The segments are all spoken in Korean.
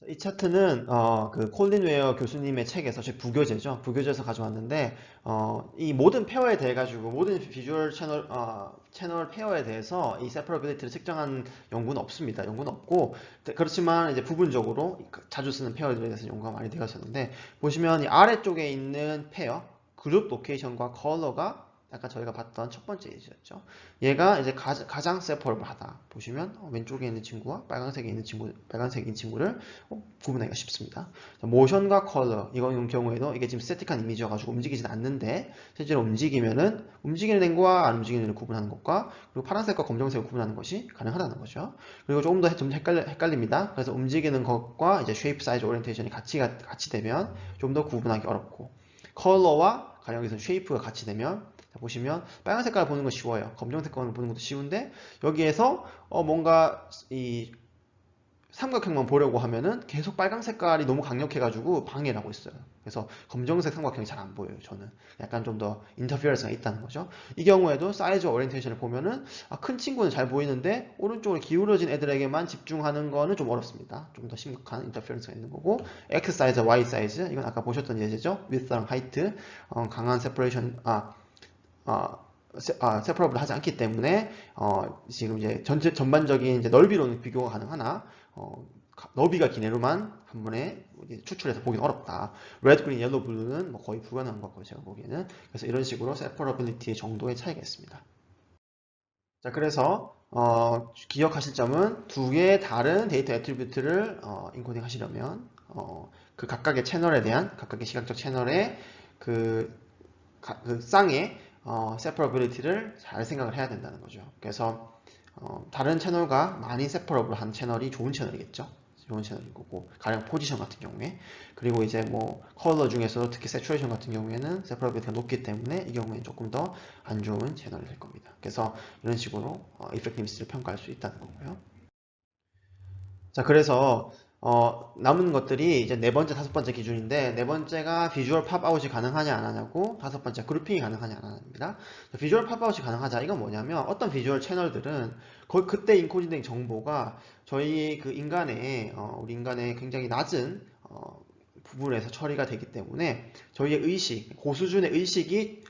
이 차트는 그 콜린 웨어 교수님의 책에서 제 부교재죠. 부교재에서 가져왔는데 이 모든 페어에 대해 가지고 모든 비주얼 채널 페어에 대해서 이 세퍼러빌리티를 측정한 연구는 없습니다. 연구는 없고 그렇지만 이제 부분적으로 자주 쓰는 페어들에 대해서 연구가 많이 되었었는데 보시면 이 아래쪽에 있는 페어 그룹 로케이션과 컬러가 아까 저희가 봤던 첫 번째 예시였죠. 얘가 이제 가장 세퍼러블하다. 보시면 왼쪽에 있는 친구와 빨간색에 있는 친구, 빨간색인 친구를 구분하기가 쉽습니다. 모션과 컬러 이런 경우에도 이게 지금 스태틱한 이미지여가지고 움직이진 않는데 실제로 움직이면은 움직이는 애과 안 움직이는 애를 구분하는 것과 그리고 파란색과 검정색을 구분하는 것이 가능하다는 거죠. 그리고 조금 더 좀 헷갈립니다. 그래서 움직이는 것과 이제 쉐이프, 사이즈, 오리엔테이션이 같이 되면 좀 더 구분하기 어렵고 컬러와 가령 여기서 쉐이프가 같이 되면 자, 보시면 빨간 색깔 보는 거 쉬워요. 검정 색깔 보는 것도 쉬운데 여기에서 뭔가 이 삼각형만 보려고 하면은 계속 빨간 색깔이 너무 강력해가지고 방해를 하고 있어요. 그래서 검정색 삼각형이 잘 안 보여요. 저는 약간 좀 더 인터피어런스가 있다는 거죠. 이 경우에도 사이즈 오리엔테이션을 보면은 큰 친구는 잘 보이는데 오른쪽으로 기울어진 애들에게만 집중하는 거는 좀 어렵습니다. 좀 더 심각한 인터피어런스가 있는 거고 X 사이즈, Y 사이즈 이건 아까 보셨던 예제죠. width랑 height 강한 세퍼레이션 세퍼러블 하지 않기 때문에 지금 이제 전반적인 이제 넓이로는 비교가 가능하나 너비가 긴 애로만 한 번에 추출해서 보기는 어렵다. 레드, 그린, 옐로우, 블루는 뭐 거의 불가능한 것 같고요. 제가 보기에는. 그래서 이런 식으로 세퍼러빌리티의 정도의 차이가 있습니다. 자, 그래서 기억하실 점은 두 개의 다른 데이터 애트리뷰트를 인코딩 하시려면 그 각각의 채널에 대한 각각의 시각적 채널의 그, 그 쌍의 separability를 잘 생각을 해야 된다는 거죠. 그래서 다른 채널과 많이 separable 한 채널이 좋은 채널이겠죠. 좋은 채널인 거고 가령 포지션 같은 경우에 그리고 이제 뭐 컬러 중에서 특히 saturation 같은 경우에는 separability가 높기 때문에 이 경우에는 조금 더 안 좋은 채널이 될 겁니다. 그래서 이런 식으로 effectiveness를 평가할 수 있다는 거고요. 자, 그래서 남은 것들이 이제 네 번째, 다섯 번째 기준인데 네 번째가 비주얼 팝아웃이 가능하냐 안 하냐고 다섯 번째 그룹핑이 가능하냐 안 하냐입니다. 비주얼 팝아웃이 가능하자 이건 뭐냐면 어떤 비주얼 채널들은 거의 그때 인코딩된 정보가 저희 그 인간의 우리 인간의 굉장히 낮은 부분에서 처리가 되기 때문에 저희의 의식, 고수준의 의식이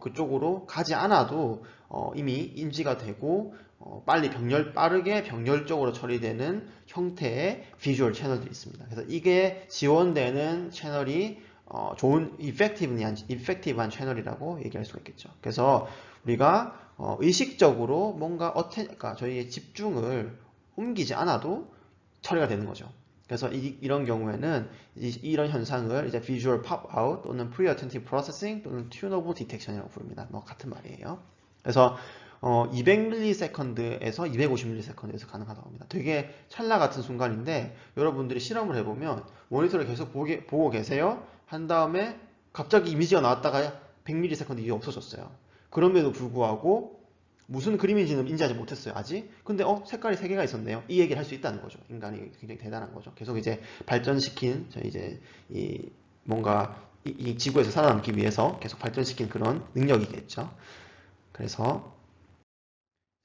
그쪽으로 가지 않아도 이미 인지가 되고 빠르게 병렬적으로 처리되는 형태의 비주얼 채널들이 있습니다. 그래서 이게 지원되는 채널이 좋은 이펙티브한 채널이라고 얘기할 수가 있겠죠. 그래서 우리가 의식적으로 뭔가 그러니까 저희의 집중을 옮기지 않아도 처리가 되는 거죠. 그래서 이런 경우에는 이런 현상을 이제 visual pop out 또는 pre-attentive processing 또는 tunable detection이라고 부릅니다. 뭐 같은 말이에요. 그래서 200ms에서 250ms에서 가능하다고 합니다. 되게 찰나 같은 순간인데 여러분들이 실험을 해보면 모니터를 계속 보고 계세요. 한 다음에 갑자기 이미지가 나왔다가 100ms 이게 없어졌어요. 그럼에도 불구하고 무슨 그림인지는 인지하지 못했어요, 아직. 근데 색깔이 세 개가 있었네요. 이 얘기를 할 수 있다는 거죠. 인간이 굉장히 대단한 거죠. 계속 이제 발전시킨 이제 이 뭔가 이 지구에서 살아남기 위해서 계속 발전시킨 그런 능력이겠죠. 그래서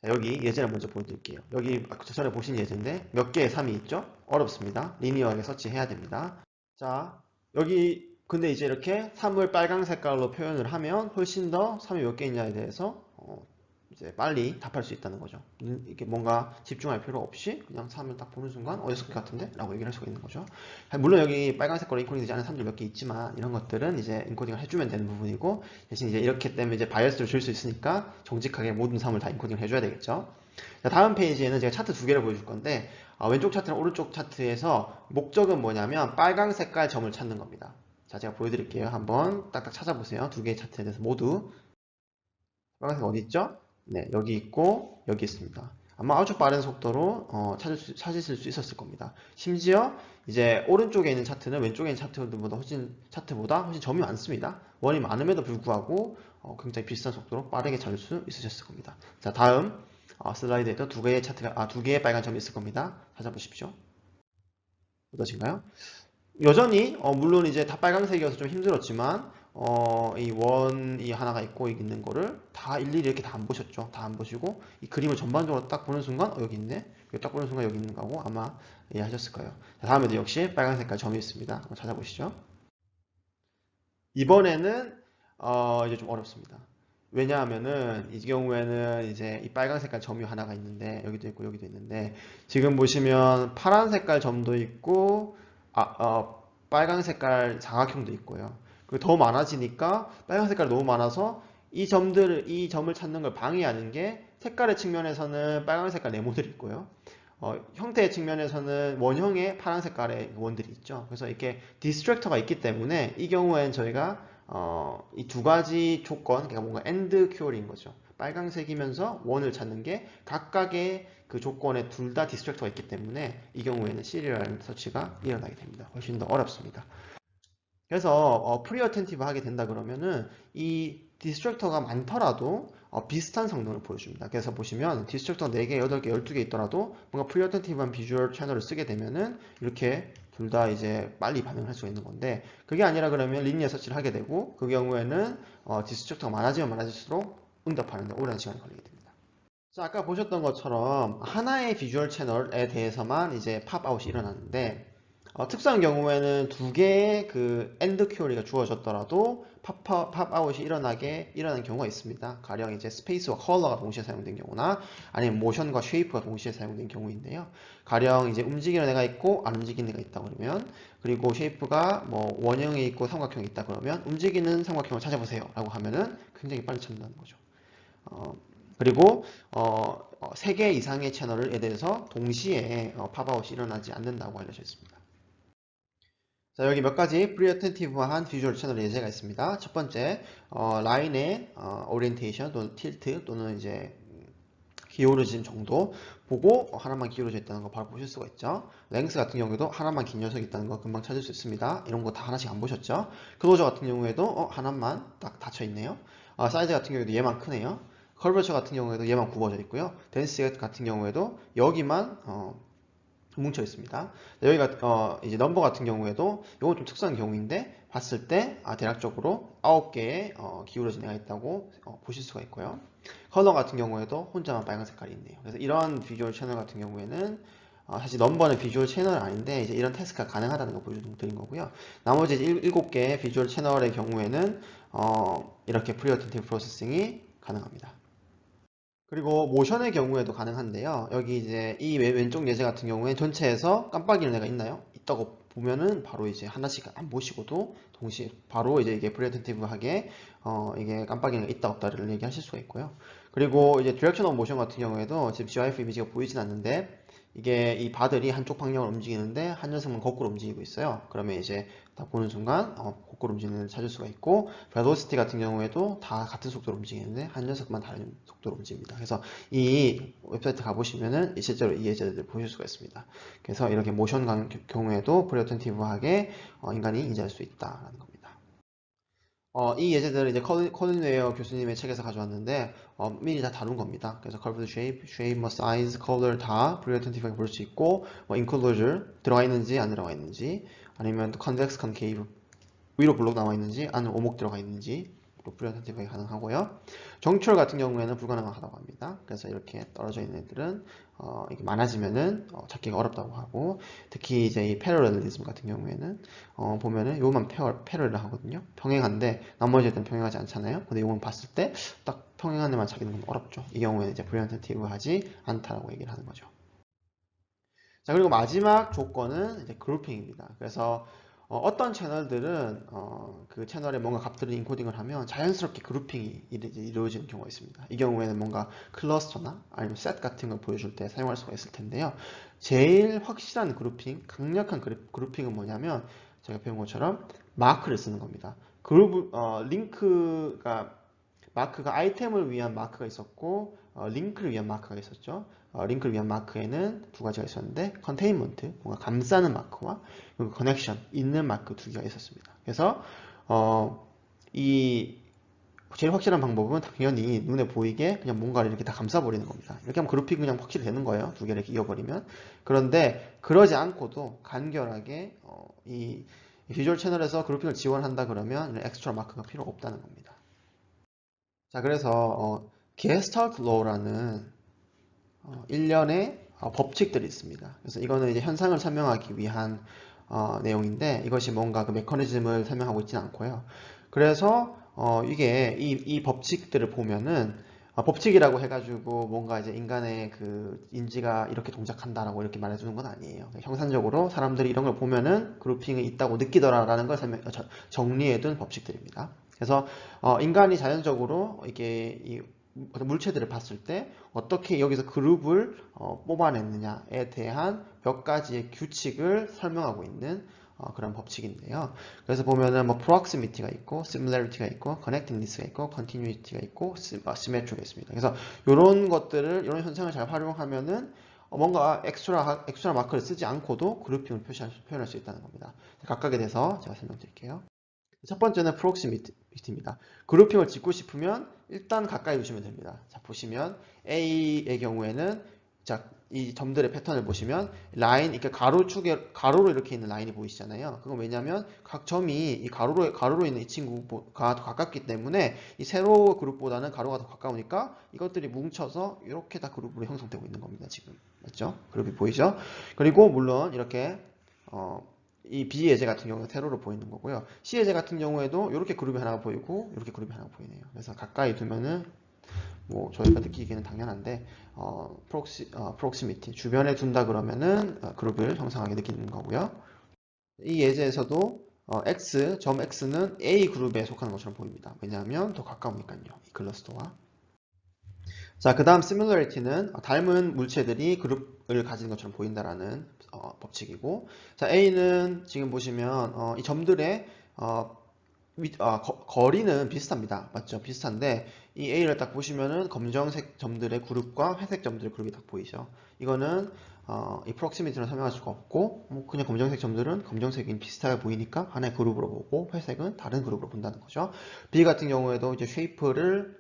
여기 예제를 먼저 보여드릴게요. 여기 아까 전에 보신 예제인데 몇 개의 3이 있죠? 어렵습니다. 리니어하게 서치해야 됩니다. 자, 여기 근데 이제 이렇게 3을 빨강 색깔로 표현을 하면 훨씬 더 3이 몇 개 있냐에 대해서 이제 빨리 답할 수 있다는 거죠. 이게 뭔가 집중할 필요 없이 그냥 3을 딱 보는 순간 6개 같은데? 라고 얘기를 할 수가 있는 거죠. 물론 여기 빨간색으로 인코딩 되지 않은 3들 몇 개 있지만 이런 것들은 이제 인코딩을 해주면 되는 부분이고 대신 이제 이렇게 되면 이제 바이어스를 줄 수 있으니까 정직하게 모든 3을 다 인코딩을 해줘야 되겠죠. 자, 다음 페이지에는 제가 차트 두 개를 보여줄 건데 왼쪽 차트랑 오른쪽 차트에서 목적은 뭐냐면 빨강 색깔 점을 찾는 겁니다. 자, 제가 보여드릴게요. 한번 딱딱 찾아보세요. 두 개의 차트에 대해서 모두. 빨간색 어디 있죠? 네, 여기 있고 여기 있습니다. 아마 아주 빠른 속도로 찾으실 수 있었을 겁니다. 심지어 이제 오른쪽에 있는 차트는 왼쪽에 있는 차트보다 훨씬 점이 많습니다. 원이 많음에도 불구하고 굉장히 비슷한 속도로 빠르게 찾을 수 있으셨을 겁니다. 자, 다음 슬라이드에도 두 개의 빨간 점이 있을 겁니다. 찾아보십시오. 어떠신가요? 여전히 물론 이제 다 빨간색이어서 좀 힘들었지만 이 원이 하나가 있고 여기 있는 거를 다 일일이 이렇게 다 안 보셨죠. 다 안 보시고 이 그림을 전반적으로 딱 보는 순간 여기 있네. 여기 딱 보는 순간 여기 있는 거고 아마 이해하셨을 거예요. 자, 다음에도 역시 빨간 색깔 점이 있습니다. 한번 찾아보시죠. 이번에는 이제 좀 어렵습니다. 왜냐하면은 이 경우에는 이제 이 빨간 색깔 점이 하나가 있는데 여기도 있고 여기도 있는데 지금 보시면 파란 색깔 점도 있고 빨간 색깔 사각형도 있고요. 그리고 더 많아지니까 빨간 색깔이 너무 많아서 이 점을 찾는 걸 방해하는 게 색깔의 측면에서는 빨간 색깔 네모들이 있고요. 형태의 측면에서는 원형의 파란 색깔의 원들이 있죠. 그래서 이렇게 디스트랙터가 있기 때문에 이 경우에는 저희가 이 두 가지 조건, 그러니까 뭔가 엔드 큐어인 거죠. 빨강색이면서 원을 찾는 게 각각의 그 조건에 둘 다 디스트랙터가 있기 때문에 이 경우에는 시리얼 서치가 일어나게 됩니다. 훨씬 더 어렵습니다. 그래서 프리어텐티브 하게 된다 그러면은 이 디스트랙터가 많더라도 비슷한 성능을 보여줍니다. 그래서 보시면 디스트랙터 4개, 8개, 12개 있더라도 뭔가 프리어텐티브한 비주얼 채널을 쓰게 되면은 이렇게 둘 다 이제 빨리 반응할 수가 있는 건데 그게 아니라 그러면 리니어 서치를 하게 되고 그 경우에는 디스트랙터가 많아지면 많아질수록 응답하는데 오랜 시간이 걸리게 됩니다. 자, 아까 보셨던 것처럼 하나의 비주얼 채널에 대해서만 이제 팝아웃이 일어나는데 특수한 경우에는 두 개의 그 엔드 큐어리가 주어졌더라도 팝아웃이 일어나는 경우가 있습니다. 가령 이제 스페이스와 컬러가 동시에 사용된 경우나 아니면 모션과 쉐이프가 동시에 사용된 경우인데요. 가령 이제 움직이는 애가 있고 안 움직이는 애가 있다 그러면 그리고 쉐이프가 뭐 원형이 있고 삼각형이 있다 그러면 움직이는 삼각형을 찾아보세요 라고 하면은 굉장히 빨리 찾는다는 거죠. 그리고 3개 이상의 채널에 대해서 동시에 팝아웃이 일어나지 않는다고 알려져 있습니다. 자, 여기 몇 가지 프리어텐티브한 비주얼 채널 예제가 있습니다. 첫 번째, 라인의 오리엔테이션 또는 틸트 또는 이제 기울어진 정도 보고 하나만 기울어져 있다는 거 바로 보실 수가 있죠. 랭스 같은 경우에도 하나만 긴 녀석이 있다는 거 금방 찾을 수 있습니다. 이런 거 다 하나씩 안 보셨죠? 클로저 같은 경우에도 하나만 딱 닫혀 있네요. 사이즈 같은 경우에도 얘만 크네요. 커버처 같은 경우에도 얘만 굽어져 있고요. 덴스 같은 경우에도 여기만 뭉쳐 있습니다. 여기가 이제 넘버 같은 경우에도 이건 좀 특수한 경우인데 봤을 때 대략적으로 9개의 기울어진 애가 있다고 보실 수가 있고요. 컬러 같은 경우에도 혼자만 빨간 색깔이 있네요. 그래서 이런 비주얼 채널 같은 경우에는 사실 넘버는 비주얼 채널은 아닌데 이제 이런 태스크가 가능하다는 거 보여드린 거고요. 나머지 7개의 비주얼 채널의 경우에는 이렇게 프리어텐티브 프로세싱이 가능합니다. 그리고 모션의 경우에도 가능한데요. 여기 이제 이 왼쪽 예제 같은 경우에 전체에서 깜빡이는 애가 있나요? 있다고 보면은 바로 이제 하나씩 안 보시고도 동시에 바로 이제 이게 프리어텐티브하게 이게 깜빡이는 애가 있다 없다를 얘기하실 수가 있고요. 그리고 이제 디렉셔널 모션 같은 경우에도 지금 GIF 이미지가 보이진 않는데 이게 이 바들이 한쪽 방향으로 움직이는데 한 녀석만 거꾸로 움직이고 있어요. 그러면 이제 딱 보는 순간 거꾸로 움직이는 애를 찾을 수가 있고 벨로시티 같은 경우에도 다 같은 속도로 움직이는데 한 녀석만 다른 속도로 움직입니다. 그래서 이 웹사이트 가보시면은 실제로 이 예제들을 보실 수가 있습니다. 그래서 이렇게 모션 경우에도 프리어텐티브하게 인간이 인지할 수 있다라는 겁니다. 이 예제들은 이제 컬린 웨어 교수님의 책에서 가져왔는데 미리 다 다룬 겁니다. 그래서 curved shape, 뭐 size, color 다 프리어텐티브하게 볼 수 있고 뭐 enclosure 들어가 있는지 안 들어가 있는지 아니면 또 convex, concave 위로 블록 나와 있는지 안에 오목 들어가 있는지 프리어텐티브하게 가능하고요. 정추열 같은 경우에는 불가능하다고 합니다. 그래서 이렇게 떨어져 있는 애들은 이게 많아지면은 찾기가 어렵다고 하고 특히 이제 이 패러렐리즘 같은 경우에는 보면은 요만 패러렐 하거든요. 평행한데 나머지 애들은 평행하지 않잖아요. 근데 요건 봤을 때 딱 평행한 애만 찾기는 좀 어렵죠. 이 경우에는 이제 프리어텐티브하지 않다라고 얘기를 하는 거죠. 자, 그리고 마지막 조건은 이제 그룹핑입니다. 그래서 어떤 채널들은 그 채널에 뭔가 값들을 인코딩을 하면 자연스럽게 그룹핑이 이루어지는 경우가 있습니다. 이 경우에는 뭔가 클러스터나 아니면 셋 같은 걸 보여줄 때 사용할 수가 있을 텐데요. 제일 확실한 그룹핑, 강력한 그룹핑은 뭐냐면 제가 배운 것처럼 마크를 쓰는 겁니다. 마크가 아이템을 위한 마크가 있었고 링크를 위한 마크가 있었죠. 링크를 위한 마크에는 두 가지가 있었는데 컨테인먼트, 뭔가 감싸는 마크와 그리고 커넥션, 있는 마크 두 개가 있었습니다. 그래서 이 제일 확실한 방법은 당연히 눈에 보이게 그냥 뭔가를 이렇게 다 감싸버리는 겁니다. 이렇게 하면 그룹이 그냥 확실히 되는 거예요. 두 개를 이렇게 이어버리면. 그런데 그러지 않고도 간결하게 비주얼 채널에서 그룹핑을 지원한다 그러면 이런 엑스트라 마크가 필요 없다는 겁니다. 자, 그래서 게스탈트 로우라는 일련의 법칙들이 있습니다. 그래서 이거는 이제 현상을 설명하기 위한 내용인데 이것이 뭔가 그 메커니즘을 설명하고 있지는 않고요. 그래서 이게 이 법칙들을 보면은 법칙이라고 해가지고 뭔가 이제 인간의 그 인지가 이렇게 동작한다라고 이렇게 말해주는 건 아니에요. 형산적으로 사람들이 이런 걸 보면은 그룹핑이 있다고 느끼더라라는 걸 정리해둔 법칙들입니다. 그래서 인간이 자연적으로 이게 이 어떤 물체들을 봤을 때 어떻게 여기서 그룹을 뽑아냈느냐에 대한 몇 가지의 규칙을 설명하고 있는 그런 법칙인데요. 그래서 보면은 뭐 proximity가 있고, similarity가 있고, connectedness가 있고, continuity가 있고, symmetry가 있습니다. 그래서 이런 것들을 이런 현상을 잘 활용하면은 뭔가 엑스트라 마크를 쓰지 않고도 그룹핑을 표현할 수 있다는 겁니다. 각각에 대해서 제가 설명드릴게요. 첫 번째는 프록시미티입니다. 그룹핑을 짓고 싶으면 일단 가까이 두시면 됩니다. 자, 보시면 A의 경우에는 자, 이 점들의 패턴을 보시면 라인, 이렇게 가로로 이렇게 있는 라인이 보이시잖아요. 그건 왜냐면 각 점이 이 가로로 있는 이 친구가 더 가깝기 때문에 이 세로 그룹보다는 가로가 더 가까우니까 이것들이 뭉쳐서 이렇게 다 그룹으로 형성되고 있는 겁니다. 지금 맞죠? 그룹이 보이죠? 그리고 물론 이렇게 이 B 예제 같은 경우는 세로로 보이는 거고요. C 예제 같은 경우에도 이렇게 그룹이 하나가 보이고 이렇게 그룹이 하나가 보이네요. 그래서 가까이 두면은 뭐 저희가 느끼기에는 당연한데 프록시미티 주변에 둔다 그러면은 그룹을 형성하게 느끼는 거고요. 이 예제에서도 점 X는 A 그룹에 속하는 것처럼 보입니다. 왜냐하면 더 가까우니까요. 이 클러스터와. 자, 그 다음 similarity는 닮은 물체들이 그룹을 가지는 것처럼 보인다라는 법칙이고, 자, A는 지금 보시면 이 점들의 거리는 비슷합니다. 맞죠? 비슷한데 이 A를 딱 보시면은 검정색 점들의 그룹과 회색 점들의 그룹이 딱 보이죠. 이거는 이 프록시미티로 설명할 수가 없고 뭐 그냥 검정색 점들은 검정색이 비슷하게 보이니까 하나의 그룹으로 보고 회색은 다른 그룹으로 본다는 거죠. B 같은 경우에도 이제 쉐이프를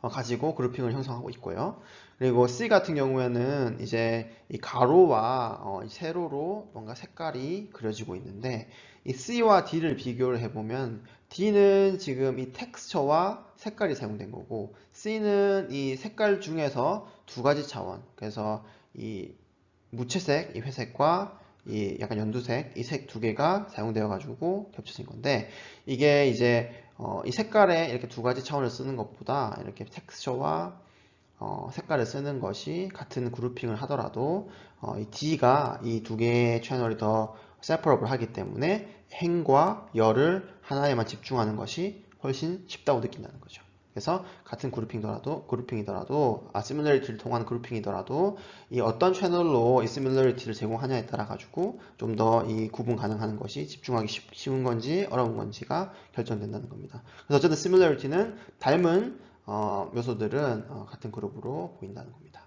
가지고 그룹핑을 형성하고 있고요. 그리고 C 같은 경우에는 이제 이 가로와 이 세로로 뭔가 색깔이 그려지고 있는데 이 C와 D를 비교를 해보면 D는 지금 이 텍스처와 색깔이 사용된 거고 C는 이 색깔 중에서 두 가지 차원, 그래서 이 무채색, 이 회색과 이 약간 연두색, 이 색 두 개가 사용되어 가지고 겹쳐진 건데 이게 이제 이 색깔에 이렇게 두 가지 차원을 쓰는 것보다 이렇게 텍스처와 색깔을 쓰는 것이 같은 그룹핑을 하더라도 이 D가 이 두 개의 채널이 더 세퍼러블 하기 때문에 행과 열을 하나에만 집중하는 것이 훨씬 쉽다고 느낀다는 거죠. 그래서 같은 그룹핑이더라도 시뮬러리티를 통한 그룹핑이더라도 이 어떤 채널로 이 시뮬러리티를 제공하냐에 따라 가지고 좀 더 이 구분 가능한 것이 집중하기 쉬운 건지 어려운 건지가 결정된다는 겁니다. 그래서 어쨌든 시뮬러리티는 닮은 요소들은 같은 그룹으로 보인다는 겁니다.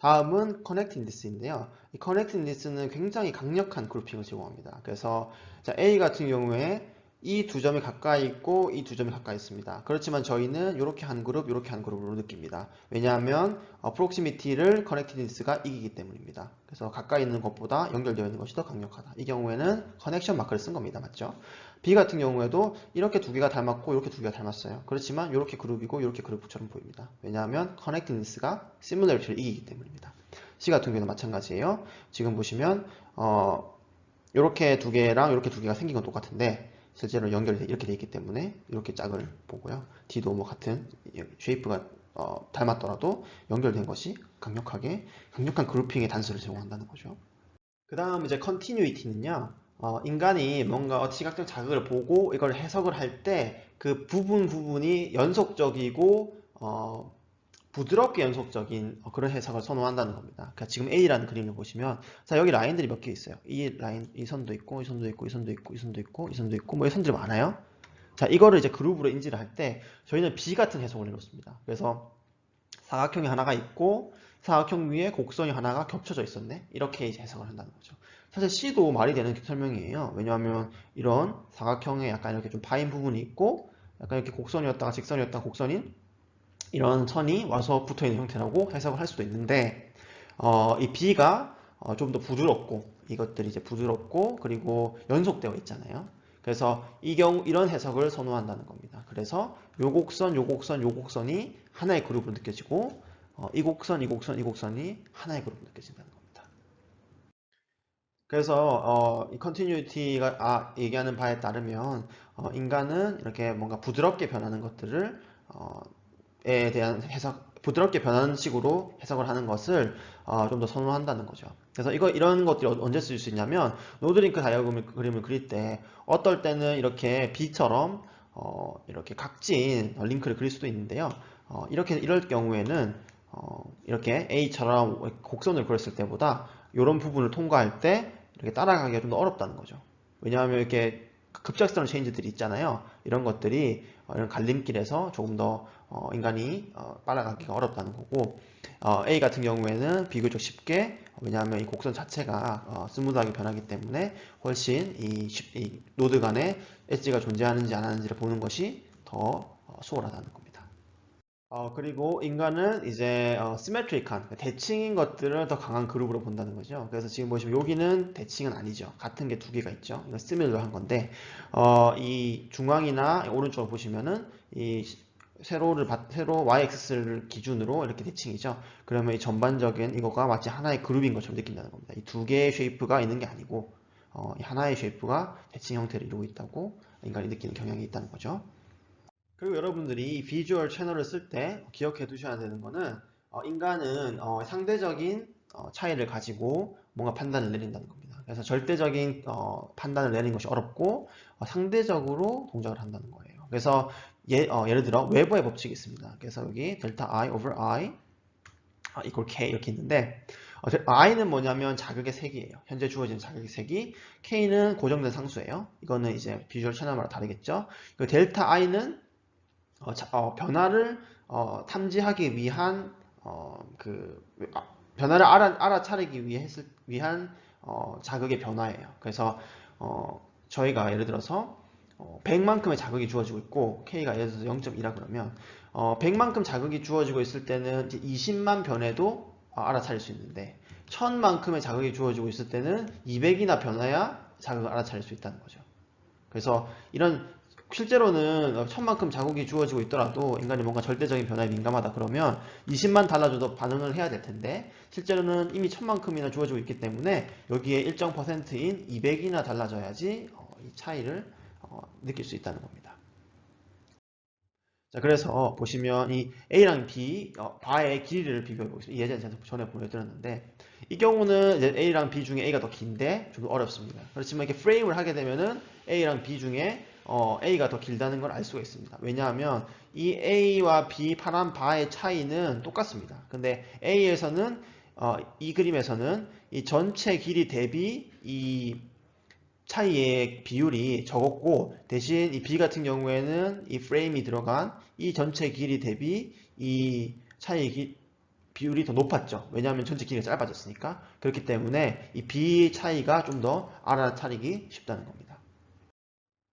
다음은 connectedness인데요. 이 connectedness는 굉장히 강력한 그룹핑을 제공합니다. 그래서 자, A 같은 경우에 이 두 점이 가까이 있고 이 두 점이 가까이 있습니다. 그렇지만 저희는 이렇게 한 그룹, 이렇게 한 그룹으로 느낍니다. 왜냐하면 proximity를 connectedness가 이기기 때문입니다. 그래서 가까이 있는 것보다 연결되어 있는 것이 더 강력하다. 이 경우에는 connection 마크를 쓴 겁니다. 맞죠? B 같은 경우에도 이렇게 두 개가 닮았고 이렇게 두 개가 닮았어요. 그렇지만 이렇게 그룹이고 이렇게 그룹처럼 보입니다. 왜냐하면 connectedness가 similarity를 이기기 때문입니다. C 같은 경우는 마찬가지예요. 지금 보시면 이렇게 두 개랑 이렇게 두 개가 생긴 건 똑같은데 실제로 연결이 이렇게 돼 있기 때문에 이렇게 짝을 보고요. D도 뭐 같은 쉐이프가 닮았더라도 연결된 것이 강력한 그룹핑의 단서를 제공한다는 거죠. 그 다음 이제 continuity는요. 인간이 뭔가 시각적 자극을 보고 이걸 해석을 할 때 그 부분이 연속적이고 부드럽게 연속적인 그런 해석을 선호한다는 겁니다. 그러니까 지금 A라는 그림을 보시면 자 여기 라인들이 몇 개 있어요. 이 라인, 이 선도 있고 이 선도 있고 이 선도 있고 이 선도 있고 이 선도 있고 뭐 이 선들이 많아요. 자 이거를 이제 그룹으로 인지를 할 때 저희는 B 같은 해석을 해놓습니다. 그래서 사각형이 하나가 있고 사각형 위에 곡선이 하나가 겹쳐져 있었네. 이렇게 이제 해석을 한다는 거죠. 사실 C도 말이 되는 설명이에요. 왜냐하면 이런 사각형에 약간 이렇게 좀 파인 부분이 있고 약간 이렇게 곡선이었다가 직선이었다가 곡선인 이런 선이 와서 붙어있는 형태라고 해석을 할 수도 있는데 이 B가 좀 더 부드럽고 이것들이 이제 부드럽고 그리고 연속되어 있잖아요. 그래서 이런 해석을 선호한다는 겁니다. 그래서 요 곡선, 요 곡선, 요 곡선이 하나의 그룹으로 느껴지고 이 곡선, 이 곡선, 이 곡선이 하나의 그룹으로 느껴진다는 겁니다. 그래서 이 컨티뉴티가 얘기하는 바에 따르면 인간은 이렇게 뭔가 부드럽게 변하는 것들을 에 대한 해석, 부드럽게 변하는 식으로 해석을 하는 것을 좀 더 선호한다는 거죠. 그래서 이런 것들이 언제 쓸 수 있냐면 노드링크 다이어그램을 그림을 그릴 때 어떨 때는 이렇게 B처럼 이렇게 각진 링크를 그릴 수도 있는데요. 이럴 경우에는 이렇게 A처럼 곡선을 그렸을 때보다 이런 부분을 통과할 때 이렇게 따라가기가 좀 더 어렵다는 거죠. 왜냐하면 이렇게 급작스러운 체인지들이 있잖아요. 이런 것들이 이런 갈림길에서 조금 더 인간이 빨아가기가 어렵다는 거고, A 같은 경우에는 비교적 쉽게, 왜냐하면 이 곡선 자체가 스무드하게 변하기 때문에 훨씬 이 노드 간에 엣지가 존재하는지 안 하는지를 보는 것이 더 수월하다는 겁니다. 그리고 인간은 이제 시메트릭한 대칭인 것들을 더 강한 그룹으로 본다는 거죠. 그래서 지금 보시면 여기는 대칭은 아니죠. 같은 게 두 개가 있죠. 이거 시밀러한 건데 이 중앙이나 오른쪽을 보시면은 이 세로 y-axis를 기준으로 이렇게 대칭이죠. 그러면 이 전반적인 이거가 마치 하나의 그룹인 것처럼 느낀다는 겁니다. 이 두 개의 쉐이프가 있는 게 아니고 이 하나의 쉐이프가 대칭 형태를 이루고 있다고 인간이 느끼는 경향이 있다는 거죠. 그리고 여러분들이 비주얼 채널을 쓸 때 기억해 두셔야 되는 거는 인간은 상대적인 차이를 가지고 뭔가 판단을 내린다는 겁니다. 그래서 절대적인 판단을 내리는 것이 어렵고 상대적으로 동작을 한다는 거예요. 그래서 예를 들어 웨버의 법칙이 있습니다. 그래서 여기 델타 I over I equal K 이렇게 있는데 I는 뭐냐면 자극의 색이에요. 현재 주어진 자극의 색이 K는 고정된 상수예요. 이거는 이제 비주얼 채널마다 다르겠죠. 델타 I는 변화를 탐지하기 위한 변화를 알아차리기 위한 자극의 변화예요. 그래서 저희가 예를 들어서 100만큼의 자극이 주어지고 있고 K가 예를 들어서 0.2라 그러면 100만큼 자극이 주어지고 있을 때는 20만 변해도 알아차릴 수 있는데 1000만큼의 자극이 주어지고 있을 때는 200이나 변해야 자극을 알아차릴 수 있다는 거죠. 그래서 이런 실제로는 1000만큼 자국이 주어지고 있더라도 인간이 뭔가 절대적인 변화에 민감하다 그러면 20만 달라져도 반응을 해야 될 텐데 실제로는 이미 1000만큼이나 주어지고 있기 때문에 여기에 일정 퍼센트인 200이나 달라져야지 이 차이를 느낄 수 있다는 겁니다. 자, 그래서 보시면 이 A랑 B 바의 길이를 비교해 보겠습니다. 예전에 제가 전에 보여드렸는데 이 경우는 이제 A랑 B 중에 A가 더 긴데 좀 어렵습니다. 그렇지만 이렇게 프레임을 하게 되면은 A랑 B 중에 A가 더 길다는 걸 알 수가 있습니다. 왜냐하면 이 A와 B 파란 바의 차이는 똑같습니다. 근데 A에서는 이 그림에서는 이 전체 길이 대비 이 차이의 비율이 적었고 대신 이 B 같은 경우에는 이 프레임이 들어간 이 전체 길이 대비 이 차이의 비율이 더 높았죠. 왜냐하면 전체 길이가 짧아졌으니까. 그렇기 때문에 이 B 차이가 좀 더 알아차리기 쉽다는 겁니다.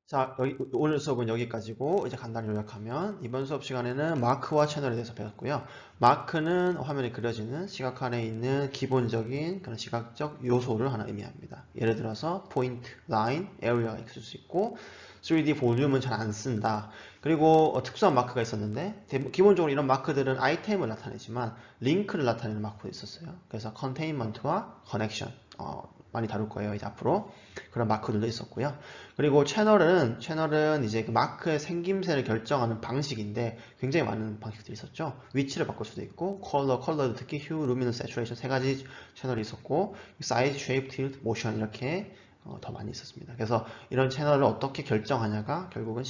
자, 오늘 수업은 여기까지고 이제 간단히 요약하면 이번 수업 시간에는 마크와 채널에 대해서 배웠고요. 마크는 화면에 그려지는 시각화에 있는 기본적인 그런 시각적 요소를 하나 의미합니다. 예를 들어서 포인트, 라인, 에어리어가 있을 수 있고 3D 볼륨은 잘 안 쓴다. 그리고 특수한 마크가 있었는데 기본적으로 이런 마크들은 아이템을 나타내지만 링크를 나타내는 마크도 있었어요. 그래서 컨테인먼트와 커넥션 많이 다룰 거예요. 이제 앞으로 그런 마크들도 있었고요. 그리고 채널은 이제 그 마크의 생김새를 결정하는 방식인데 굉장히 많은 방식들이 있었죠. 위치를 바꿀 수도 있고 컬러도 특히 휴, 루미너스, 세츄레이션 세 가지 채널이 있었고 사이즈, 쉐이프, 틸트, 모션 이렇게 더 많이 있었습니다. 그래서 이런 채널을 어떻게 결정하냐가 결국은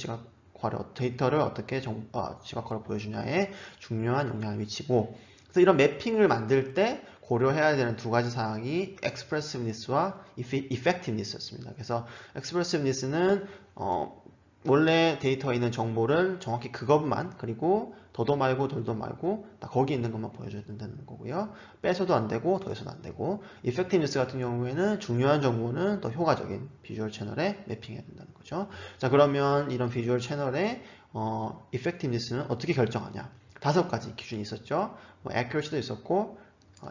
데이터를 어떻게 시각화로 보여주냐에 중요한 영향을 미치고 그래서 이런 매핑을 만들 때 고려해야 되는 두 가지 사항이 expressiveness와 effectiveness였습니다. 그래서 expressiveness는 원래 데이터에 있는 정보를 정확히 그것만 그리고 더도 말고 덜도 말고 딱 거기 있는 것만 보여줘야 된다는 거고요. 빼서도 안 되고 더해서도 안 되고 effectiveness 같은 경우에는 중요한 정보는 더 효과적인 비주얼 채널에 매핑해야 된다는 거죠. 자, 그러면 이런 비주얼 채널의 effectiveness는 어떻게 결정하냐? 5가지 기준이 있었죠. accuracy도 있었고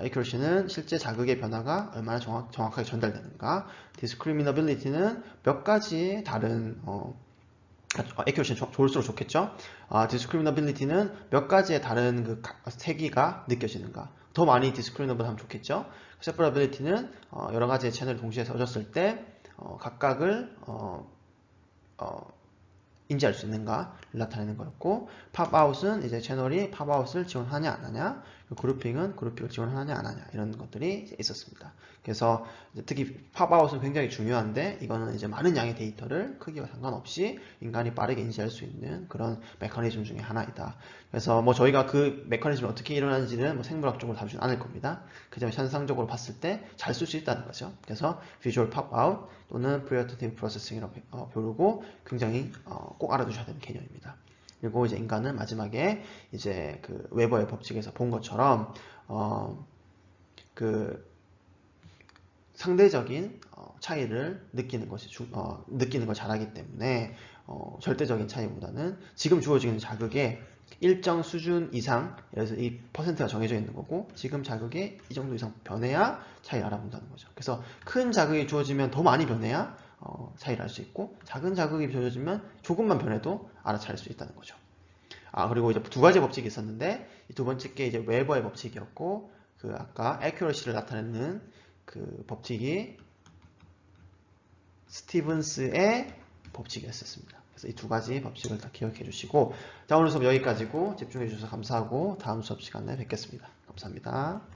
accuracy는 실제 자극의 변화가 얼마나 정확하게 전달되는가. discriminability는 몇 가지 다른 accuracy는 좋을수록 좋겠죠. discriminability는 몇 가지의 다른 그 세기가 느껴지는가. 더 많이 discriminable 하면 좋겠죠. separability는 여러 가지의 채널이 동시에 써졌을 때 각각을 인지할 수 있는가를 나타내는 거였고, 팝아웃은 이제 채널이 팝아웃을 지원하냐 안 하냐, 그룹핑은 그룹핑을 지원하냐 안 하냐, 이런 것들이 있었습니다. 그래서 특히 팝아웃은 굉장히 중요한데, 이거는 이제 많은 양의 데이터를 크기와 상관없이 인간이 빠르게 인지할 수 있는 그런 메커니즘 중에 하나이다. 그래서 뭐 저희가 그 메커니즘이 어떻게 일어나는지는 뭐 생물학적으로 다루진 않을 겁니다. 그냥 현상적으로 봤을 때 잘 쓸 수 있다는 거죠. 그래서 visual pop-out 또는 pre-attentive processing이라고 부르고 굉장히 꼭 알아두셔야 되는 개념입니다. 그리고 이제 인간은 마지막에 이제 그 웨버의 법칙에서 본 것처럼 그 상대적인 차이를 느끼는 걸 잘하기 때문에 절대적인 차이보다는 지금 주어지는 자극의 일정 수준 이상, 그래서 이 퍼센트가 정해져 있는 거고, 지금 자극의 이 정도 이상 변해야 차이를 알아본다는 거죠. 그래서 큰 자극이 주어지면 더 많이 변해야 차이를 알 수 있고, 작은 자극이 주어지면 조금만 변해도 알아차릴 수 있다는 거죠. 그리고 이제 두 가지 법칙이 있었는데, 이 두 번째 게 이제 웨버의 법칙이었고, 그 아까 accuracy를 나타내는 그 법칙이 스티븐스의 법칙이었습니다. 그래서 이 두 가지 법칙을 다 기억해 주시고, 자, 오늘 수업 여기까지고 집중해 주셔서 감사하고 다음 수업 시간에 뵙겠습니다. 감사합니다.